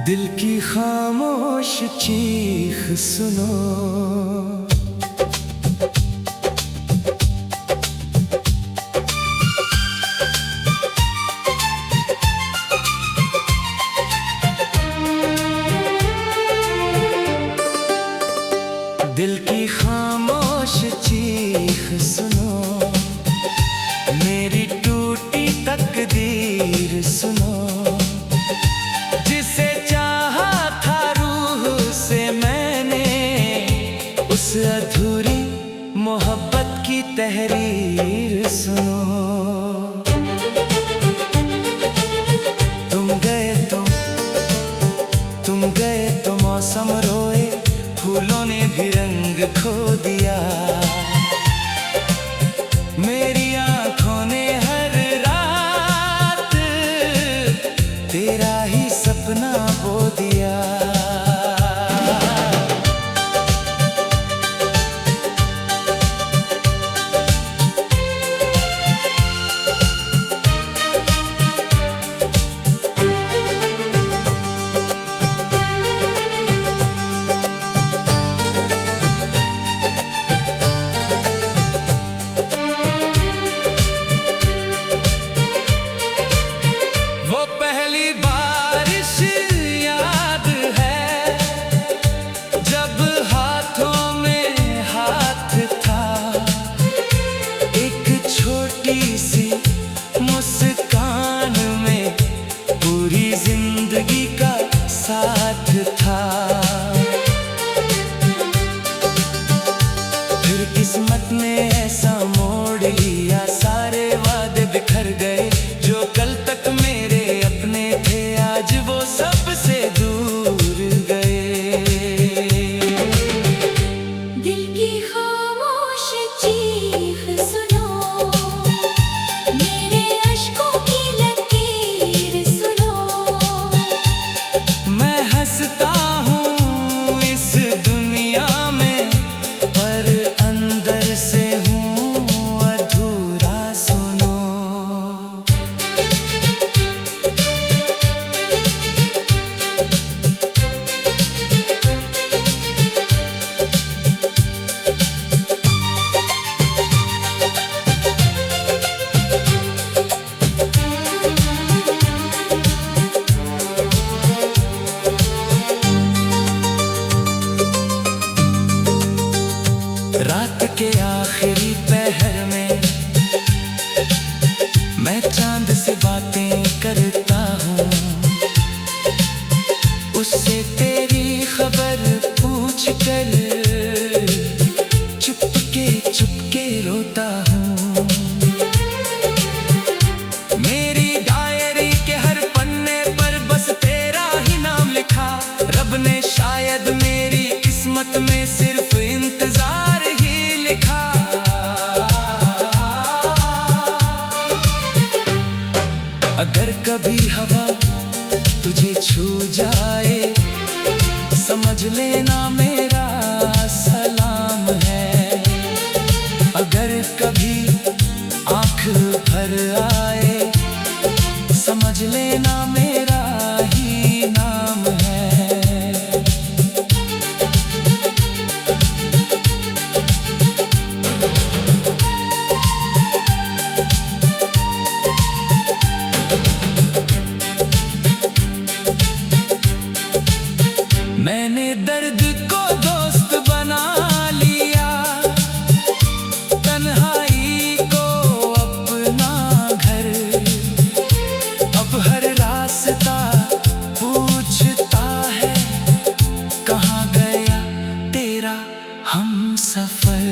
दिल की खामोश चीख सुनो। दिल की खामोश चीख सुनो, मेरी टूटी तकदीर सुनो। जिसे चाहा था रूह से मैंने, उस अधूरी मोहब्बत की तहरीर सुनो। तुम गए तो मौसम रोए, फूलों ने भी रंग खो दिया। मेरी आंखों ने हर रात तेरा ही सपना बो दिया। मुस्कान में पूरी जिंदगी का साथ था। फिर किस्मत ने ऐसा मोड़ लिया, सारे वादे बिखर गए। जो कल तक मेरे अपने थे, आज वो सबसे दूर गए। दिल की खामोश चीख सुनो, मेरे अश्कों की लकीर सुनो। मैं हंसता हूँ इस दुनिया में, पर अंदर से हूँ अधूरा सुनो। रात के आखिरी पहर में मैं चांद से बातें करता हूँ। उससे तेरी खबर पूछ कर चुपके रोता हूँ। मेरी डायरी के हर पन्ने पर बस तेरा ही नाम लिखा। रब ने शायद मेरी किस्मत में सिर्फ इंतजार ही लिखा। अगर कभी हवा तुझे छू जाए, समझ लेना मेरा सलाम है। अगर कभी आँख भर आए, समझ लेना मेरा ही नाम है। मैंने दर्द को दोस्त बना लिया, तन्हाई को अपना घर। अब हर रास्ता पूछता है, कहाँ गया तेरा हमसफर।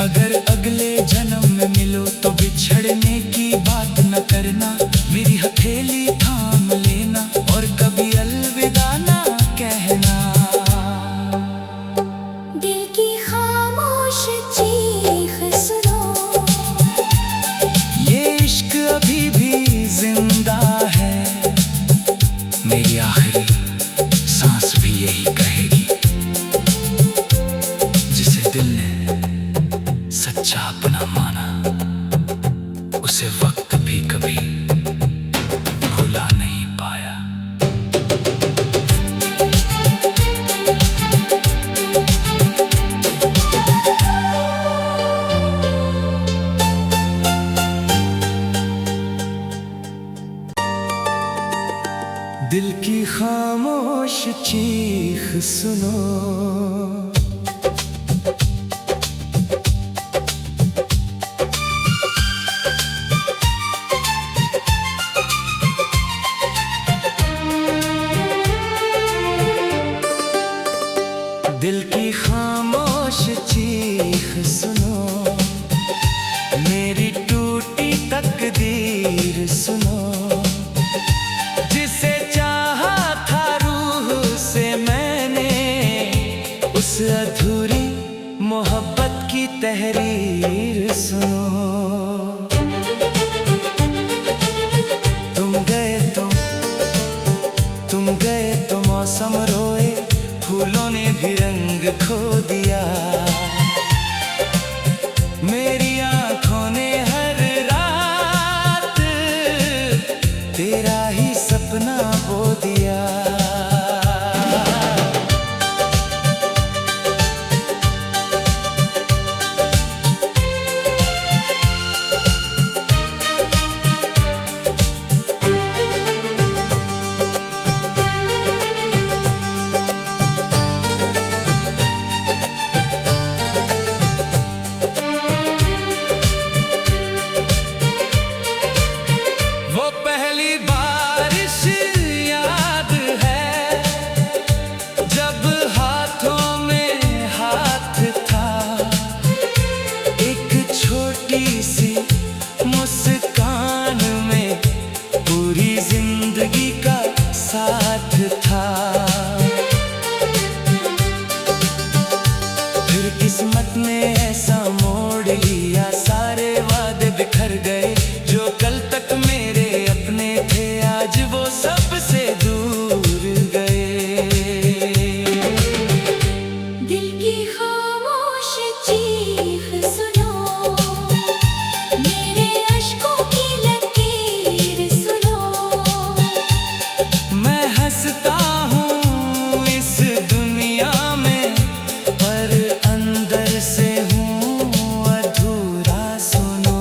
अगर अगले जन्म में मिलो तो बिछड़ने की बात न करना। मेरी हथेली थाम लेना और कभी अलविदा ना कहना। दिल की खामोश चीख सुनो, ये इश्क अभी भी जिंदा है। मेरी आखिरी सांस भी यही कहेगी। जिसे दिल ने सच्चा अपना माना, उसे वक्त भी कभी भुला नहीं पाया। दिल की खामोश चीख सुनो। दिल की खामोश चीख सुनो, मेरी टूटी तकदीर सुनो। जिसे चाहा था रूह से मैंने, उस अधूरी मोहब्बत की तहरीर सुनो। तुम गए तो मौसम रोए, फूलों ने भी रंग खो दिया। मेरी आंखों ने हर रात तेरा ही सपना बो दिया। वो पहली बारिश याद है, जब हाथों में हाथ था। एक छोटी सी मुस्कान में पूरी जिंदगी का साथ था। फिर किस्मत ने ऐसा मोड़ लिया, सारे वादे बिखर गए। जो कल तक मेरे अपने थे, आज वो सबसे दूर गए। दिल की खामोश चीख सुनो, मेरे अश्कों की लकीर सुनो। मैं हंसता हूँ इस दुनिया में, पर अंदर से हूँ अधूरा सुनो।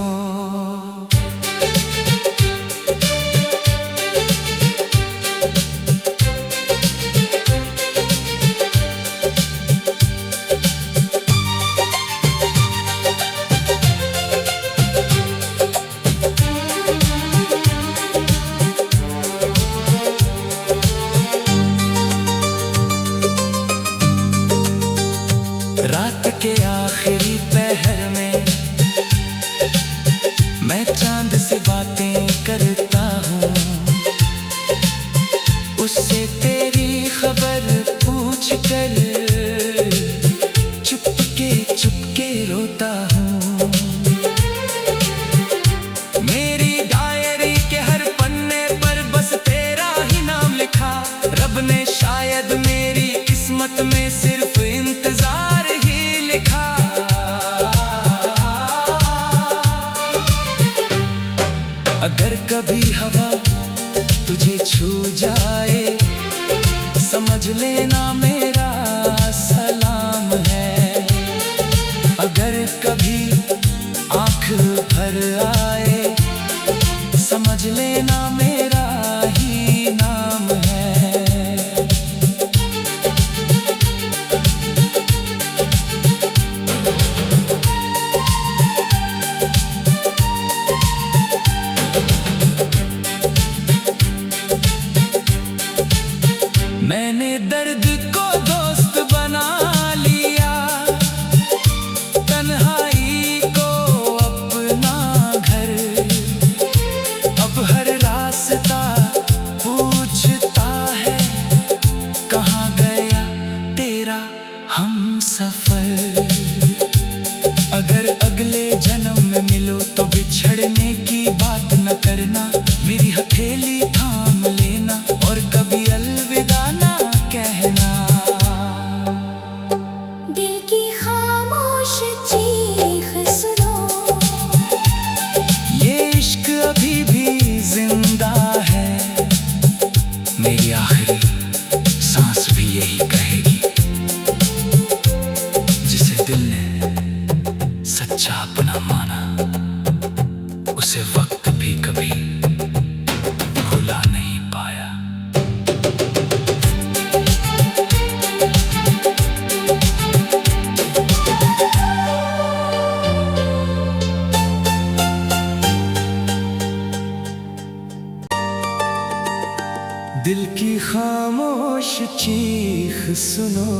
रात के आखिरी पहर में मैं चांद से बातें करता हूँ। उससे तेरी खबर पूछ कर चुपके रोता हूँ। मेरी डायरी के हर पन्ने पर बस तेरा ही नाम लिखा। रब ने शायद मेरी किस्मत में सिर्फ इंतजार ही लिखा। अगर कभी हवा तुझे छू जाए, समझ लेना मेरा सलाम है। अगर कभी आँख भर आए, समझ लेना मेरा ही नाम है। मैंने दर्द को दोस्त बना लिया, तन्हाई को अपना घर। अब हर रास्ता पूछता है, कहाँ गया तेरा हमसफर। अगर अगले जन्म में मिलो तो बिछड़ने की बात न करना। मेरी हथेली थाम लेना और कभी अलविदा ना कहना। दिल की खामोश चीख सुनो, ये इश्क अभी भी जिंदा है। मेरी आखिरी सांस भी यही कहेगी। जिसे दिल ने सच्चा अपना माना, उसे वक्त भी कभी भुला नहीं पाया। दिल की खामोश चीख सुनो।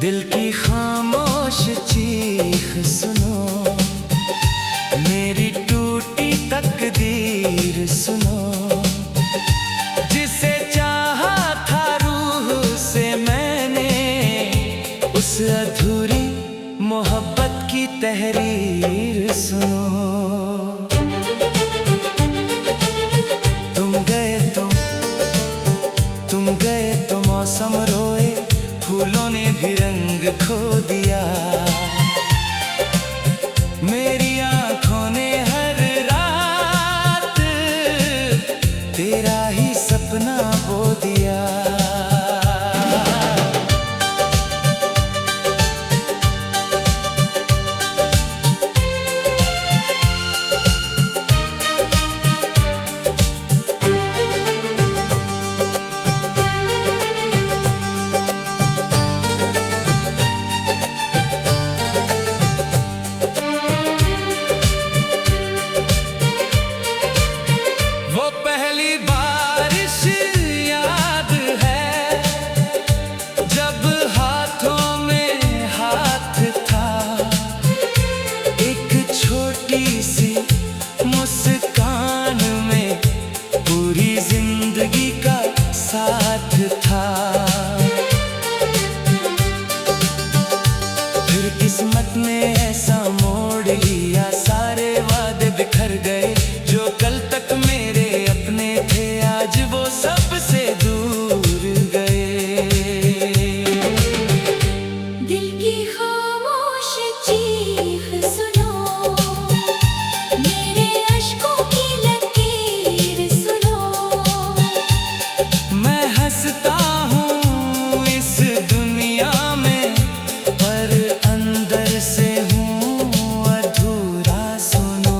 दिल की खामोश चीख सुनो, मेरी टूटी तकदीर सुनो। जिसे चाहा था रूह से मैंने, उस अधूरी मोहब्बत की तहरीर सुनो। तुम गए तो मौसम रोए, फूलों ने भी रंग खो दिया। मेरी आंखों ने हर रात तेरा ही सपना बो दिया। वो पहली बारिश याद है, जब हाथों में हाथ था। एक छोटी सी मुस्कान में पूरी जिंदगी का साथ था। फिर किस्मत ने ऐसा मोड़ लिया, सारे वादे बिखर गए। जो कल तक मेरे अपने थे, आज वो सबसे दूर गए। दिल की खामोश चीख सुनो, मेरे अश्कों की लकीर सुनो। मैं हंसता हूँ इस दुनिया में, पर अंदर से हूँ अधूरा सुनो।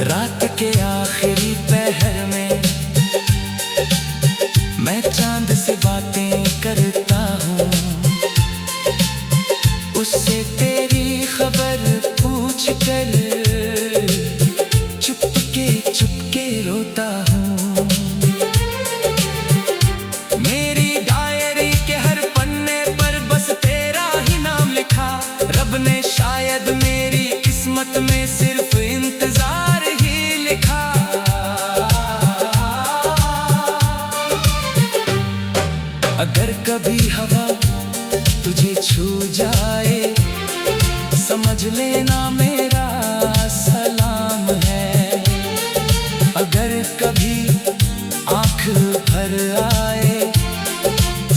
रात के आखिरी पहर में मैं चांद से बातें करता हूँ। उससे तेरी खबर पूछ कर चुपके रोता हूँ। मेरी डायरी के हर पन्ने पर बस तेरा ही नाम लिखा। रब ने शायद मेरी किस्मत में सिर्फ इंतजार ही लिखा। अगर कभी हवा तुझे छू जाए, समझ लेना मेरा सलाम है। अगर कभी आँख भर आए,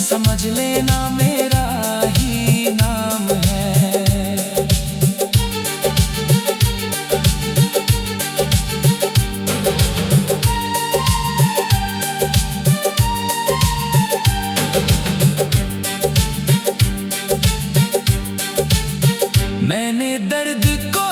समझ लेना मेरा ही नाम है। मैंने दर्द को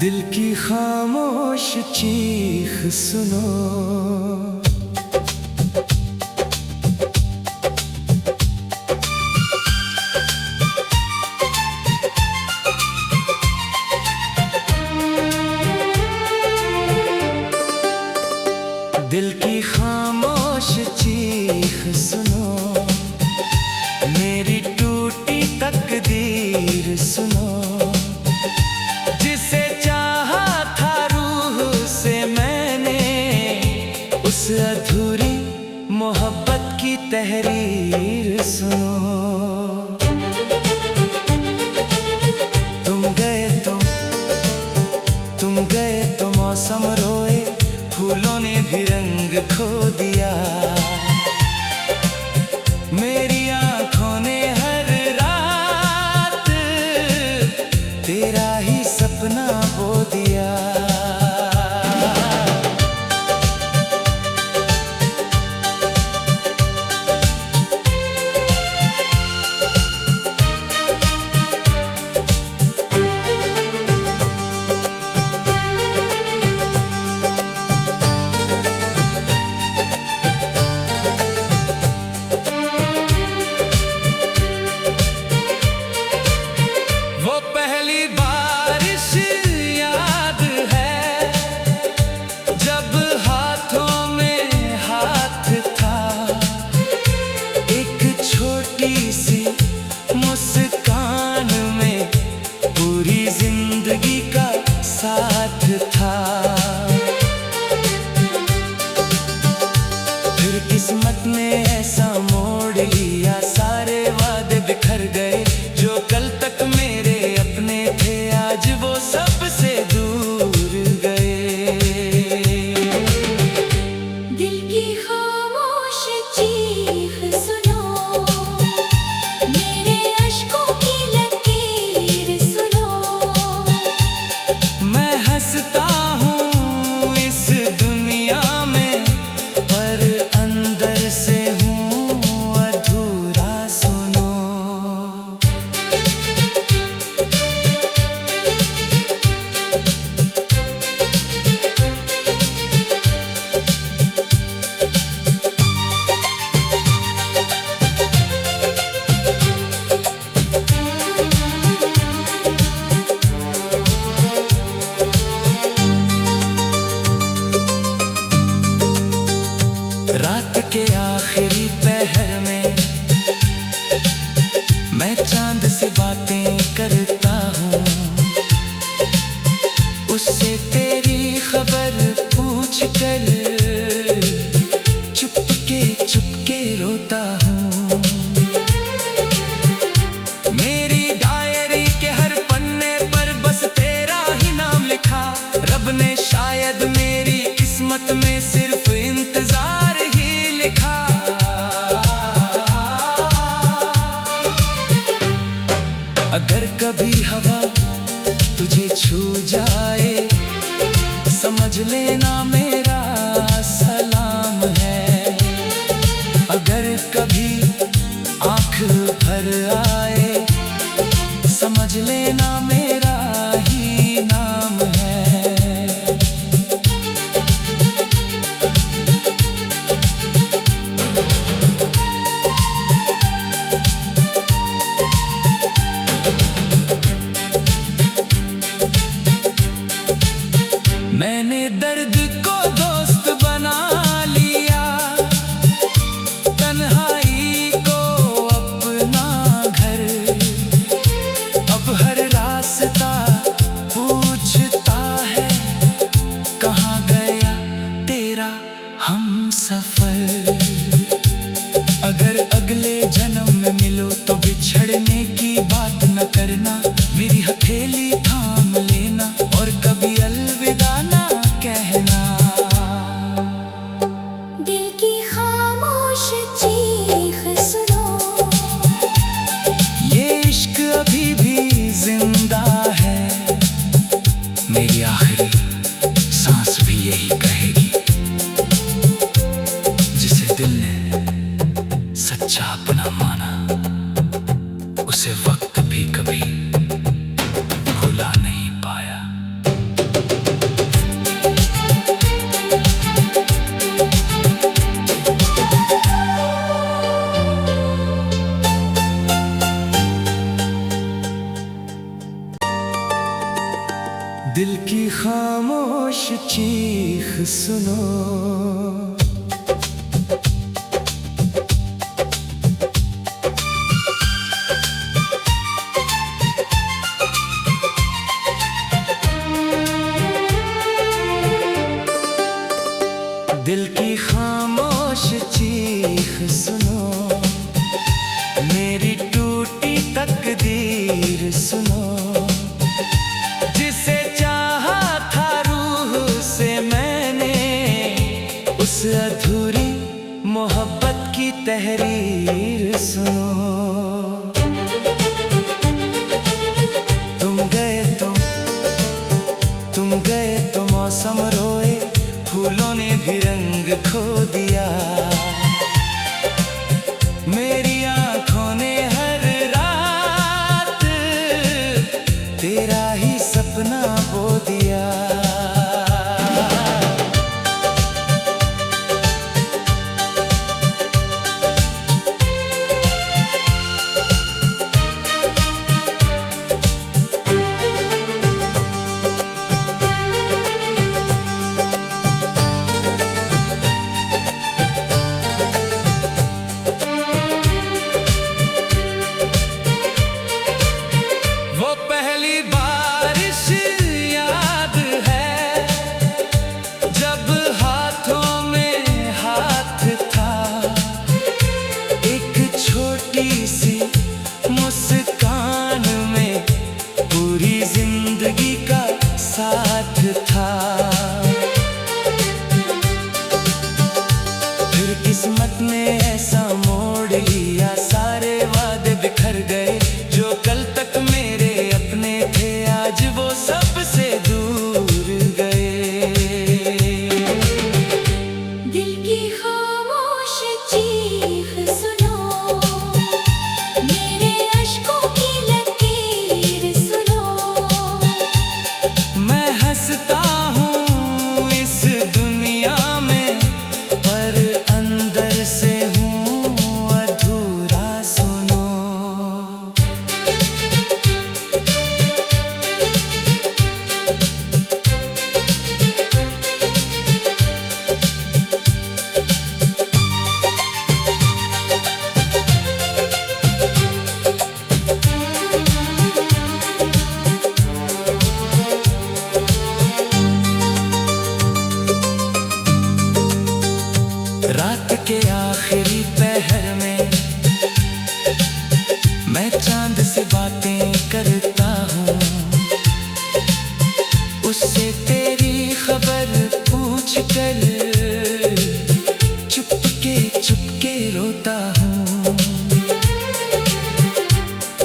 दिल की खामोश चीख सुनो। दिल की खामोश चीख सुनो, मेरी टूटी तकदीर सुनो। जिसे चाहा था रूह से मैंने, उस अधूरी मोहब्बत की तहरीर सुनो। तुम गए तो मौसम रोए, फूलों ने भी रंग खो दिया। मेरी आंखों ने हर रात तेरा ही सपना बो दिया। वो पहली बारिश याद है, जब हाथों में हाथ था। एक छोटी सी मुस्कान में पूरी जिंदगी का साथ था। फिर किस्मत ने ऐसा मोड़ लिया, सारे वादे बिखर गए। जो कल तक मेरे अपने थे, आज वो सबसे दूर गए। दिल की खामोश चीख सुनो, मेरे अश्कों की लकीर सुनो। मैं हंसता हूँ इस दुनिया में, पर अंदर से हूँ अधूरा सुनो। रात के आखिरी पहर में मैं चांद से बातें करता हूँ। उससे तेरी खबर पूछ कर चुपके रोता हूँ। मेरी डायरी के हर पन्ने पर बस तेरा ही नाम लिखा। रब ने शायद मेरी किस्मत में सिर्फ इंतजार ही लिखा। अगर कभी हवा तुझे छू जाए, समझ लेना मेरा सलाम है। अगर कभी आँख भर आए, समझ लेना मेरा ही नाम है। मैंने दर्द को दोस्त बना लिया, तन्हाई को अपना घर। अब हर रास्ता पूछता है, कहाँ गया तेरा हमसफर। अगर अगले जन्म में मिलो तो बिछड़ने की बात न करना। मेरी हथेली थाम लेना और कभी अलविदा ना कहना। दिल की खामोश चीख सुनो, ये इश्क अभी भी जिंदा है। मेरी आखिरी सांस भी यही कहेगी। जिसे दिल ने सच्चा अपना माना, उसे वक्त भी कभी भुला नहीं पाया। दिल की खामोश चीख सुनो। दिल की खामोश चीख सुनो, मेरी टूटी तकदीर सुनो। जिसे चाहा था रूह से मैंने, उस अधूरी मोहब्बत की तहरीर सुनो। तुम गए तो मौसम रोए, फूलों ने भी रंग खो दिया। मेरी आंखों ने हर रात तेरा ही सपना बो दिया। मुस्कान में पूरी जिंदगी का साथ था। फिर किस्मत ने ऐसा मोड़ लिया, सारे वादे बिखर गए। जो कल तक मेरे अपने थे, आज वो सबसे दूर गए। दिल की खामोश चीख सुनो, हंसता हूँ इस दुनिया में, पर अंदर से हूँ अधूरा सुनो। रात के आखिरी पहर में मैं चांद से बातें करता हूँ। उससे तेरी खबर पूछ कर चुपके रोता हूँ।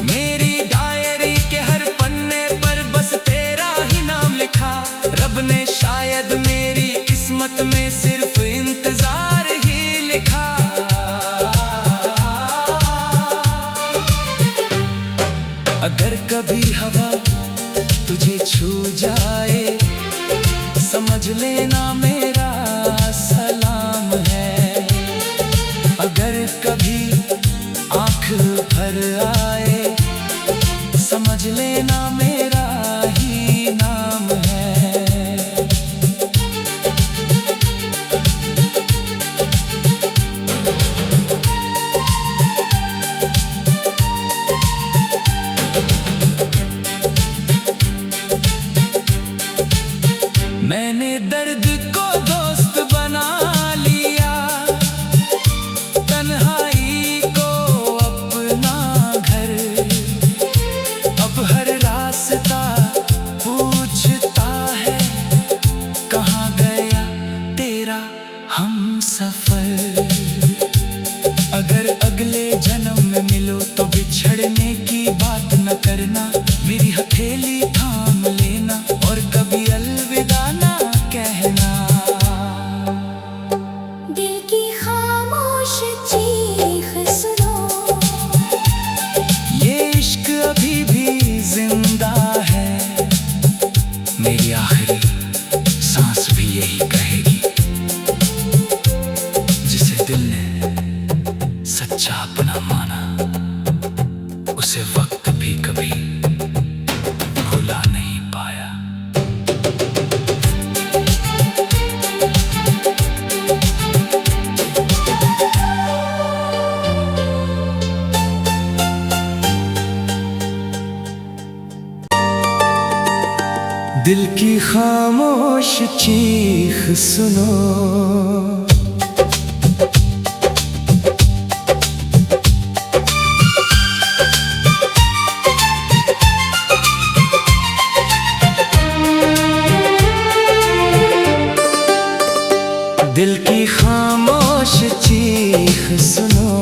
मेरी डायरी के हर पन्ने पर बस तेरा ही नाम लिखा। रब ने शायद मेरी किस्मत में सिर्फ इंतजार लिखा। अगर कभी हवा तुझे छू जाए, समझ लेना मेरा सलाम है। अगर कभी आँख भर आए, समझ लेना मेरा ही नाम है। मैंने दर्द को दोस्त बना लिया, तन्हाई को अपना घर। अब हर रास्ता पूछता है, कहाँ गया तेरा हमसफर। अगर अगले जन्म में मिलो तो बिछड़ने की बात न करना। मेरी हथेली थाम लेना और कभी अलविदा ना कहना। दिल की खामोश चीख सुनो, ये इश्क अभी भी जिंदा है। मेरी आखिरी सांस भी यही कहेगी। जिसे दिल ने सच्चा अपना माना, उसे वक्त भी कभी भुला नहीं पाया। दिल की खामोश चीख सुनो। दिल की खामोश चीख सुनो,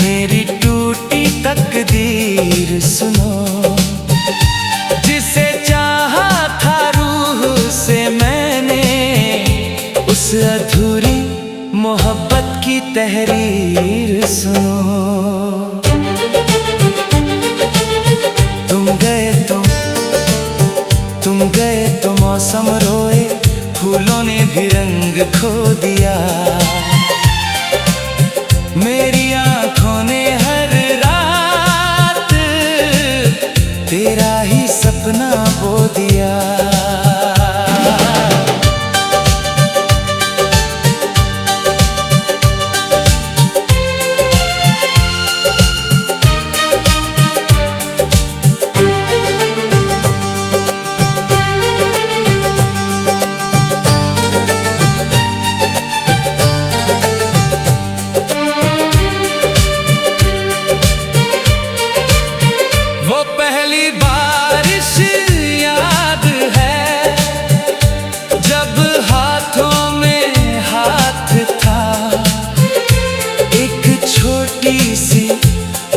मेरी टूटी तकदीर सुनो। जिसे चाहा था रूह से मैंने, उस अधूरी मोहब्बत की तहरीर सुनो। तुम गए तो मौसम रोए, फूलों ने भी रंग खो दिया। मेरी आंखों ने हर रात तेरा ही सपना बो दिया।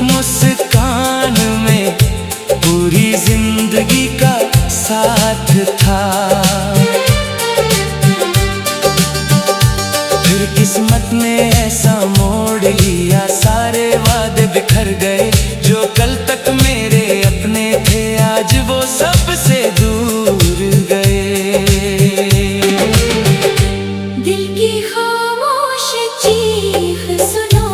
मुस्कान में पूरी जिंदगी का साथ था। फिर किस्मत ने ऐसा मोड़ लिया, सारे वादे बिखर गए। जो कल तक मेरे अपने थे, आज वो सबसे दूर गए। दिल की खामोश चीख सुनो,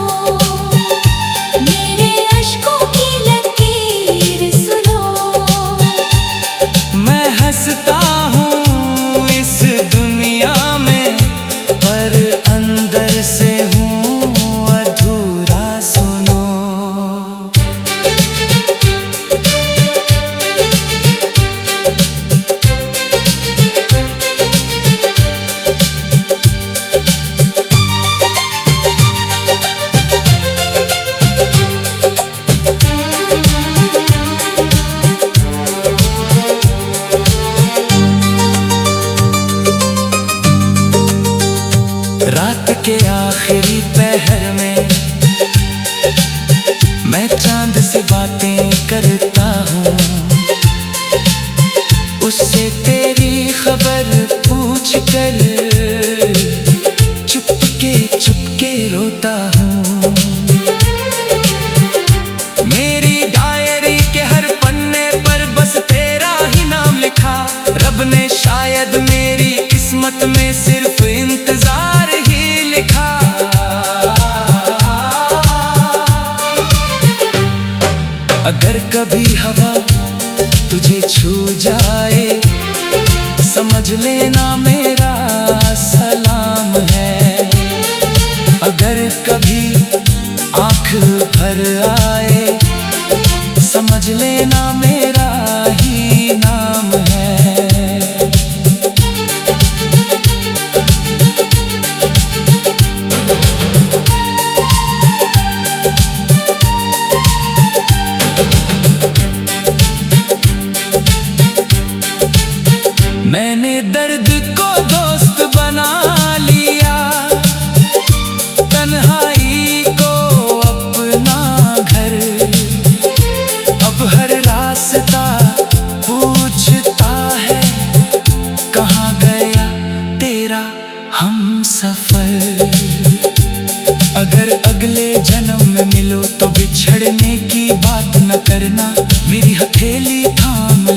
मेरे अश्कों की लकीर सुनो। मैं हंसता हूँ इस दुनिया में, पर अंदर से हूँ अधूरा सुनो। रात के आखिरी पहर में मैं चांद से बातें करता हूँ। उससे तेरी खबर पूछ कर चुपके रोता हूँ। मेरी डायरी के हर पन्ने पर बस तेरा ही नाम लिखा। रब ने शायद मेरी किस्मत में सिर्फ इंतजार ही लिखा। अगर कभी हवा तुझे छू जाए, समझ लेना मेरा सलाम है। अगर कभी आँख भर आए, समझ लेना मेरा ही नाम है। मैंने दर्द को दोस्त बना लिया, तन्हाई को अपना घर। अब हर रास्ता पूछता है, कहाँ गया तेरा हमसफर। अगर अगले जन्म में मिलो तो बिछड़ने की बात न करना, मेरी हथेली थाम